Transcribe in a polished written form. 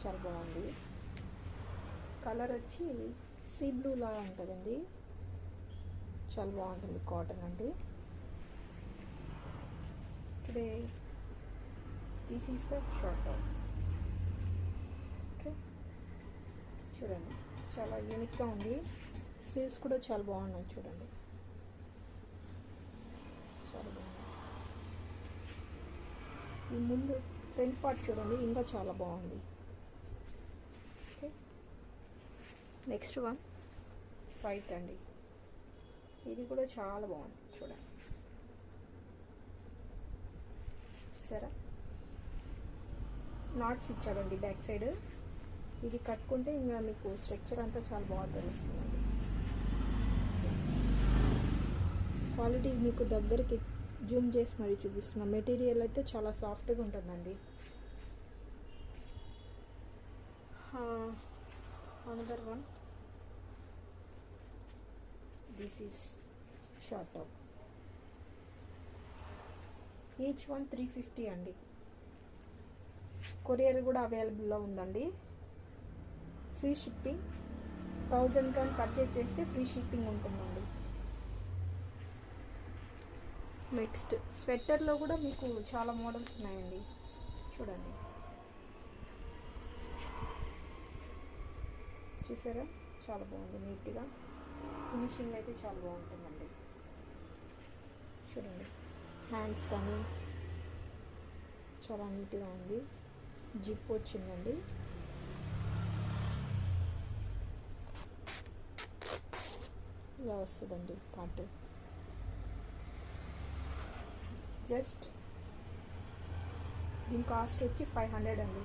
చాలా బాగుంది. కలర్ వచ్చి సీ బ్లూ లాగా ఉంటుందండి, చాలా బాగుంటుంది. కాటన్ అండి. Today this is the short top. Okay, చూడండి చాలా యూనిక్గా ఉంది. స్లీవ్స్ కూడా చాలా బాగున్నాయి చూడండి, చాలా బాగుంది. ఈ ముందు ఫ్రంట్ పార్ట్ చూడండి, ఇంకా చాలా బాగుంది. ఓకే, నెక్స్ట్ వన్ వైట్ అండి. ఇది కూడా చాలా బాగుంది చూడండి, చూసారా నాట్స్ ఇచ్చాడండి బ్యాక్ సైడ్. ఇది కట్టుకుంటే ఇంకా మీకు స్ట్రక్చర్ అంతా చాలా బాగా తెలుస్తుందండి. క్వాలిటీ మీకు దగ్గరికి జూమ్ చేసి మరీ చూపిస్తున్నాం. మెటీరియల్ అయితే చాలా సాఫ్ట్గా ఉంటుందండి. Another one, this is short top. Each one 350 అండి. కొరియర్ కూడా అవైలబుల్లో ఉందండి. Free shipping. 1000 కానీ పర్చేజ్ చేస్తే ఫ్రీ షిప్పింగ్ ఉంటుందండి. నెక్స్ట్ స్వెటర్లో కూడా మీకు చాలా మోడల్స్ ఉన్నాయండి, చూడండి. చూసారా చాలా బాగుంది, నీట్గా ఫినిషింగ్ అయితే చాలా బాగుంటుందండి. చూడండి హ్యాండ్స్ కానీ చాలా నీట్గా ఉంది. జిప్ వచ్చిందండి. ఇలా వస్తుందండి పార్ట్. జస్ట్ దీని కాస్ట్ వచ్చి 500 అండి.